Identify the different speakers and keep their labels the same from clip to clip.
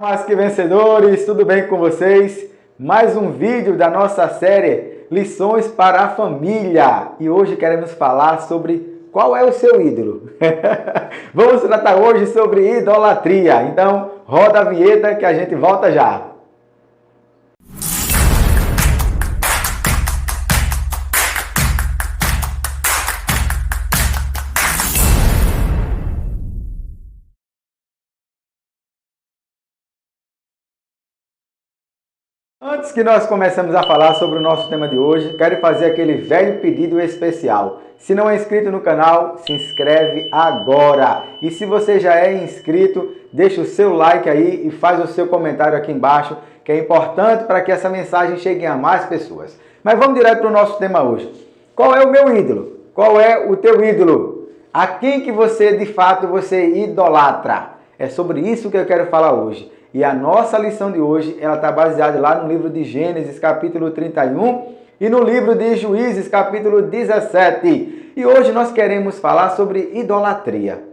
Speaker 1: Mais que vencedores, tudo bem com vocês? Mais um vídeo da nossa série Lições para a Família. E hoje queremos falar sobre qual é o seu ídolo. Vamos tratar hoje sobre idolatria. Então, roda a vinheta que a gente volta já. Antes que nós comecemos a falar sobre o nosso tema de hoje, quero fazer aquele velho pedido especial. Se não é inscrito no canal, se inscreve agora. E se você já é inscrito, deixa o seu like aí e faz o seu comentário aqui embaixo, que é importante para que essa mensagem chegue a mais pessoas. Mas vamos direto para o nosso tema hoje. Qual é o meu ídolo? Qual é o teu ídolo? A quem que você, de fato, você idolatra? É sobre isso que eu quero falar hoje. E a nossa lição de hoje, ela está baseada lá no livro de Gênesis, capítulo 31, e no livro de Juízes, capítulo 17. E hoje nós queremos falar sobre idolatria.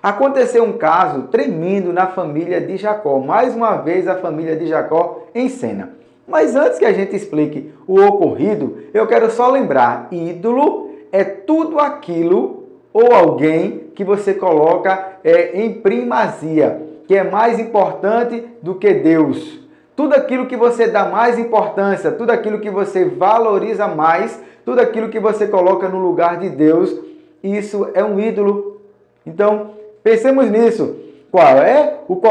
Speaker 1: Aconteceu um caso tremendo na família de Jacó. Mais uma vez a família de Jacó em cena. Mas antes que a gente explique o ocorrido, eu quero só lembrar, ídolo é tudo aquilo ou alguém que você coloca em primazia, que é mais importante do que Deus. Tudo aquilo que você dá mais importância, tudo aquilo que você valoriza mais, tudo aquilo que você coloca no lugar de Deus, isso é um ídolo. Então, pensemos nisso. Qual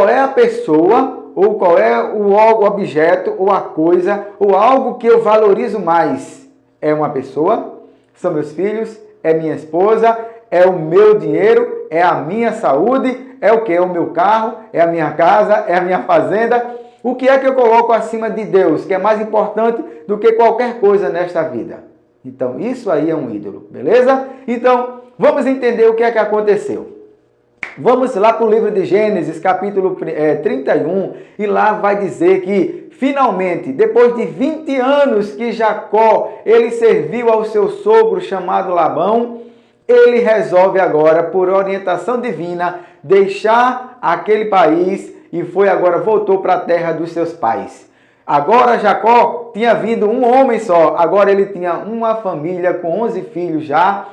Speaker 1: é a pessoa, ou qual é o objeto, ou a coisa, ou algo que eu valorizo mais? É uma pessoa? São meus filhos? É minha esposa? É o meu dinheiro? É a minha saúde? É o que? É o meu carro? É a minha casa? É a minha fazenda? O que é que eu coloco acima de Deus, que é mais importante do que qualquer coisa nesta vida? Então, isso aí é um ídolo, beleza? Então, vamos entender o que é que aconteceu. Vamos lá para o livro de Gênesis, capítulo 31, e lá vai dizer que, finalmente, depois de 20 anos que Jacó, ele serviu ao seu sogro chamado Labão, ele resolve agora, por orientação divina, deixar aquele país e voltou para a terra dos seus pais. Agora Jacó tinha vindo um homem só, agora ele tinha uma família com 11 filhos já,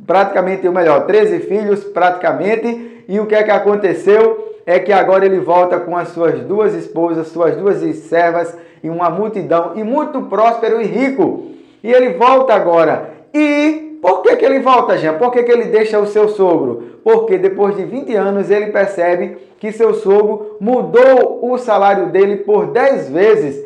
Speaker 1: praticamente, 13 filhos praticamente, e o que é que aconteceu? É que agora ele volta com as suas duas esposas, suas duas servas e uma multidão, e muito próspero e rico. E ele volta agora. E por que ele volta, Jean? Por que ele deixa o seu sogro? Porque depois de 20 anos ele percebe que seu sogro mudou o salário dele por 10 vezes.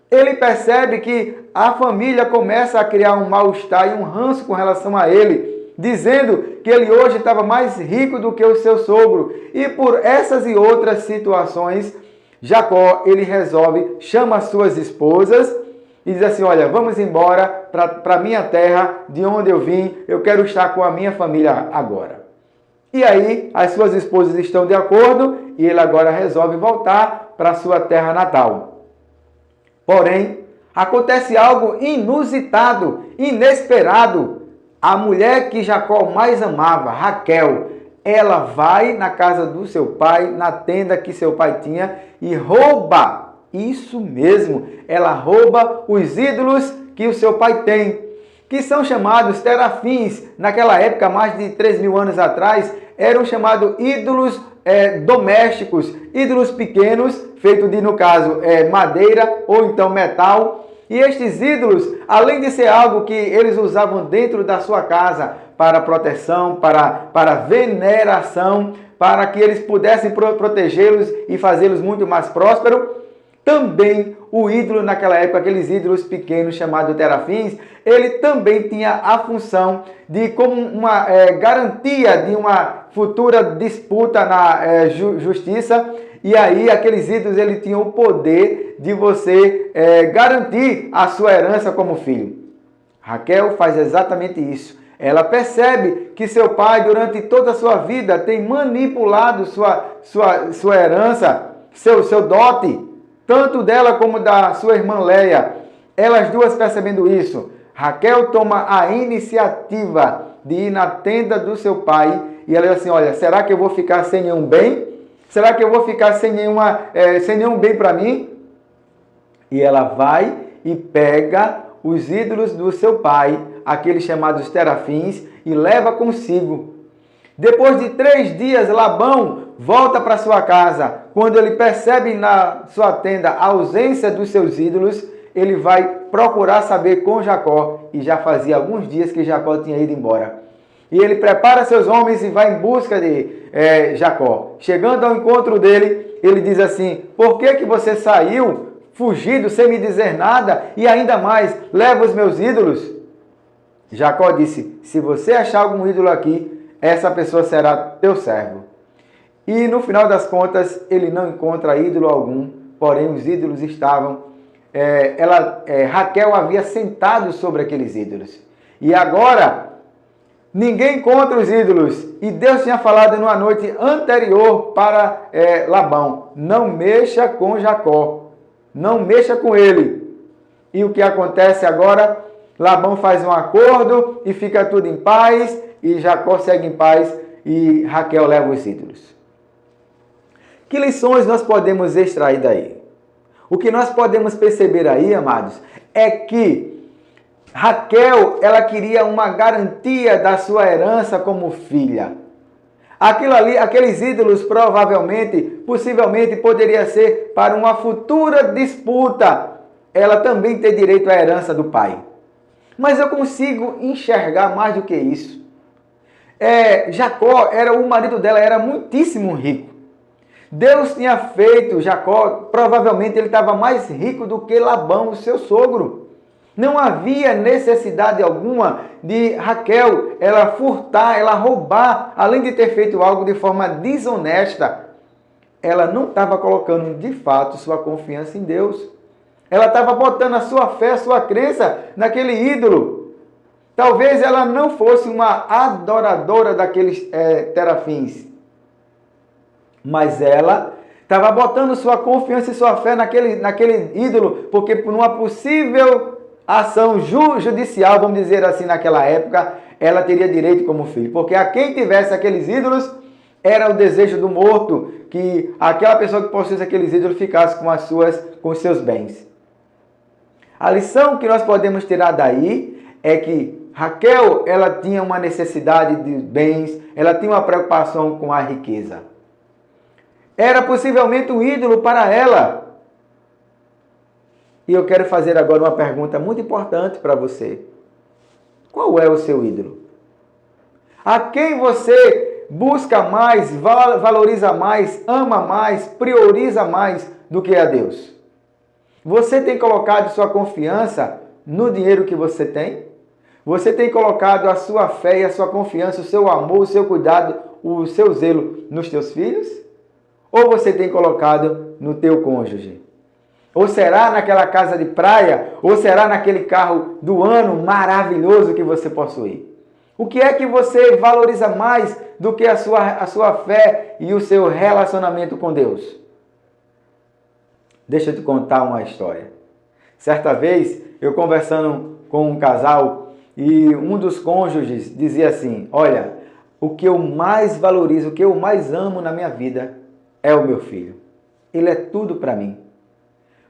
Speaker 1: Ele percebe que a família começa a criar um mal-estar e um ranço com relação a ele, dizendo que ele hoje estava mais rico do que o seu sogro. E por essas e outras situações, Jacó, ele resolve, chama as suas esposas e diz assim: olha, vamos embora para a minha terra, de onde eu vim, eu quero estar com a minha família agora. E aí, as suas esposas estão de acordo e ele agora resolve voltar para a sua terra natal. Porém, acontece algo inusitado, inesperado. A mulher que Jacó mais amava, Raquel, ela vai na casa do seu pai, na tenda que seu pai tinha, e rouba. Isso mesmo, ela rouba os ídolos que o seu pai tem, que são chamados terafins. Naquela época, mais de 3.000 anos atrás, eram chamados ídolos domésticos, ídolos pequenos, feitos de, no caso, madeira ou então metal. E estes ídolos, além de ser algo que eles usavam dentro da sua casa para proteção, para veneração, para que eles pudessem protegê-los e fazê-los muito mais prósperos, também o ídolo naquela época, aqueles ídolos pequenos chamados terafins, ele também tinha a função de, como uma garantia de uma futura disputa na justiça. E aí aqueles ídolos ele tinham o poder de você garantir a sua herança como filho. Raquel faz exatamente isso. Ela percebe que seu pai, durante toda a sua vida, tem manipulado sua herança, seu dote, tanto dela como da sua irmã Leia. Elas duas percebendo isso, Raquel toma a iniciativa de ir na tenda do seu pai e ela diz assim: olha, será que eu vou ficar sem nenhum bem? Será que eu vou ficar sem nenhum bem para mim? E ela vai e pega os ídolos do seu pai, aqueles chamados terafins, e leva consigo. Depois de 3 dias, Labão volta para sua casa. Quando ele percebe na sua tenda a ausência dos seus ídolos, ele vai procurar saber com Jacó. E já fazia alguns dias que Jacó tinha ido embora. E ele prepara seus homens e vai em busca de Jacó. Chegando ao encontro dele, ele diz assim: por que você saiu fugido sem me dizer nada e ainda mais leva os meus ídolos? Jacó disse: se você achar algum ídolo aqui, essa pessoa será teu servo. E no final das contas, ele não encontra ídolo algum, porém os ídolos estavam... Raquel havia sentado sobre aqueles ídolos. E agora, ninguém encontra os ídolos. E Deus tinha falado numa noite anterior para Labão: não mexa com Jacó, não mexa com ele. E o que acontece agora? Labão faz um acordo e fica tudo em paz, e Jacó segue em paz e Raquel leva os ídolos. Que lições nós podemos extrair daí? O que nós podemos perceber aí, amados, é que Raquel, ela queria uma garantia da sua herança como filha. Aquilo ali, aqueles ídolos possivelmente poderia ser para uma futura disputa, ela também ter direito à herança do pai. Mas eu consigo enxergar mais do que isso. Jacó, o marido dela era muitíssimo rico. Deus tinha feito Jacó, provavelmente ele estava mais rico do que Labão, o seu sogro. Não havia necessidade alguma de Raquel, ela furtar, ela roubar, além de ter feito algo de forma desonesta. Ela não estava colocando de fato sua confiança em Deus. Ela estava botando a sua fé, a sua crença naquele ídolo. Talvez ela não fosse uma adoradora daqueles terafins. Mas ela estava botando sua confiança e sua fé naquele ídolo, porque por uma possível ação judicial, vamos dizer assim, naquela época, ela teria direito como filho. Porque a quem tivesse aqueles ídolos, era o desejo do morto, que aquela pessoa que possuísse aqueles ídolos ficasse com os seus bens. A lição que nós podemos tirar daí é que Raquel, ela tinha uma necessidade de bens, ela tinha uma preocupação com a riqueza. Era possivelmente um ídolo para ela. E eu quero fazer agora uma pergunta muito importante para você. Qual é o seu ídolo? A quem você busca mais, valoriza mais, ama mais, prioriza mais do que a Deus? Você tem colocado sua confiança no dinheiro que você tem? Você tem colocado a sua fé e a sua confiança, o seu amor, o seu cuidado, o seu zelo nos teus filhos? Ou você tem colocado no teu cônjuge? Ou será naquela casa de praia? Ou será naquele carro do ano maravilhoso que você possui? O que é que você valoriza mais do que a sua fé e o seu relacionamento com Deus? Deixa eu te contar uma história. Certa vez, eu conversando com um casal e um dos cônjuges dizia assim: olha, o que eu mais valorizo, o que eu mais amo na minha vida é o meu filho. Ele é tudo para mim.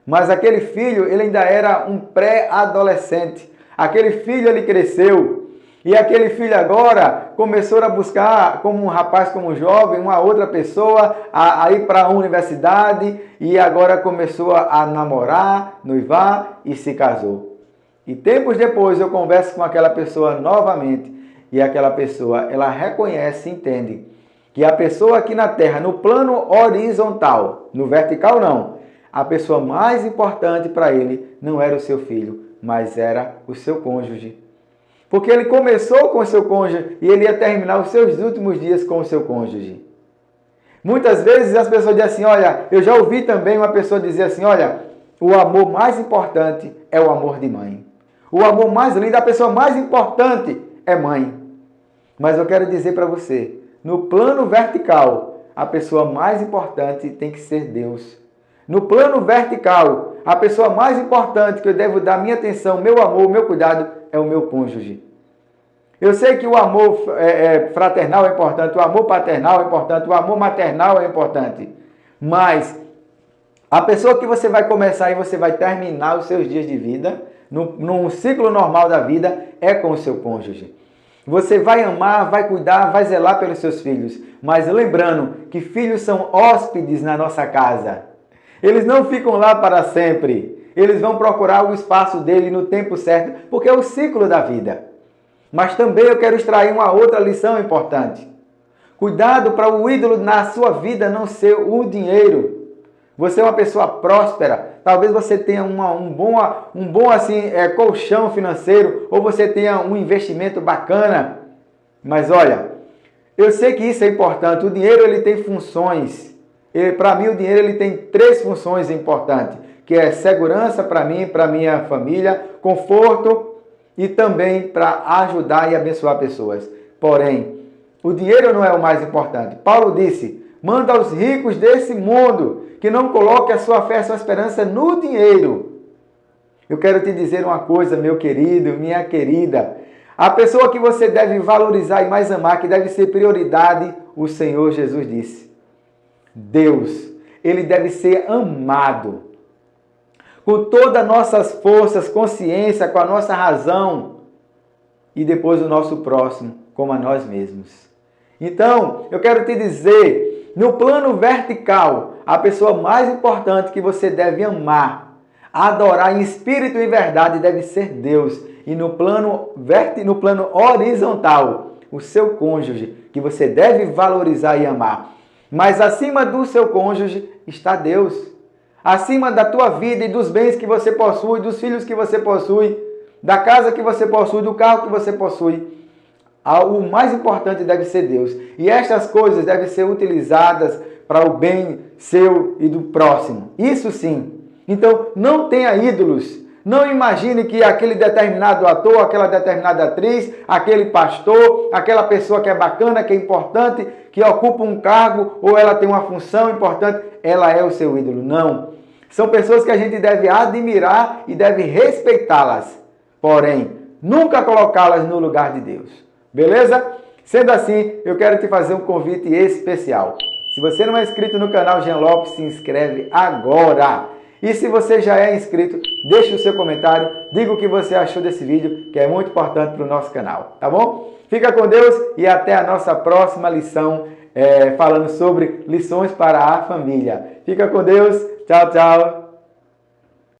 Speaker 1: Mas aquele filho, ele ainda era um pré-adolescente. Aquele filho, ele cresceu. E aquele filho agora começou a buscar, como um rapaz, como um jovem, uma outra pessoa, a ir para a universidade. E agora começou a namorar, noivar e se casou. E tempos depois eu converso com aquela pessoa novamente. E aquela pessoa, ela reconhece e entende que a pessoa aqui na Terra, no plano horizontal, no vertical não, a pessoa mais importante para ele não era o seu filho, mas era o seu cônjuge. Porque ele começou com o seu cônjuge e ele ia terminar os seus últimos dias com o seu cônjuge. Muitas vezes as pessoas dizem assim, olha, eu já ouvi também uma pessoa dizer assim, olha, o amor mais importante é o amor de mãe. O amor mais lindo, a pessoa mais importante é mãe. Mas eu quero dizer para você, no plano vertical, a pessoa mais importante tem que ser Deus. No plano vertical, a pessoa mais importante que eu devo dar minha atenção, meu amor, meu cuidado, é o meu cônjuge. Eu sei que o amor fraternal é importante, o amor paternal é importante, o amor maternal é importante. Mas a pessoa que você vai começar e você vai terminar os seus dias de vida, num ciclo normal da vida, é com o seu cônjuge. Você vai amar, vai cuidar, vai zelar pelos seus filhos. Mas lembrando que filhos são hóspedes na nossa casa. Eles não ficam lá para sempre. Eles vão procurar o espaço dele no tempo certo, porque é o ciclo da vida. Mas também eu quero extrair uma outra lição importante. Cuidado para o ídolo na sua vida não ser o dinheiro. Você é uma pessoa próspera, talvez você tenha um bom colchão financeiro, ou você tenha um investimento bacana. Mas olha, eu sei que isso é importante. O dinheiro ele tem funções. Para mim o dinheiro ele tem 3 funções importantes, que é segurança para mim, para minha família, conforto e também para ajudar e abençoar pessoas. Porém, o dinheiro não é o mais importante. Paulo disse: manda aos ricos desse mundo que não coloque a sua fé, a sua esperança no dinheiro. Eu quero te dizer uma coisa, meu querido, minha querida. A pessoa que você deve valorizar e mais amar, que deve ser prioridade, o Senhor Jesus disse. Deus, ele deve ser amado. Com todas as nossas forças, consciência, com a nossa razão. E depois o nosso próximo, como a nós mesmos. Então, eu quero te dizer, no plano vertical, a pessoa mais importante que você deve amar, adorar em espírito e verdade deve ser Deus. E no plano horizontal, o seu cônjuge, que você deve valorizar e amar. Mas acima do seu cônjuge está Deus. Acima da tua vida e dos bens que você possui, dos filhos que você possui, da casa que você possui, do carro que você possui. O mais importante deve ser Deus. E estas coisas devem ser utilizadas para o bem seu e do próximo. Isso sim. Então, não tenha ídolos. Não imagine que aquele determinado ator, aquela determinada atriz, aquele pastor, aquela pessoa que é bacana, que é importante, que ocupa um cargo ou ela tem uma função importante, ela é o seu ídolo. Não. São pessoas que a gente deve admirar e deve respeitá-las. Porém, nunca colocá-las no lugar de Deus. Beleza? Sendo assim, eu quero te fazer um convite especial. Se você não é inscrito no canal Jean Lopes, se inscreve agora. E se você já é inscrito, deixe o seu comentário, diga o que você achou desse vídeo, que é muito importante para o nosso canal, tá bom? Fica com Deus e até a nossa próxima lição, falando sobre lições para a família. Fica com Deus, tchau, tchau.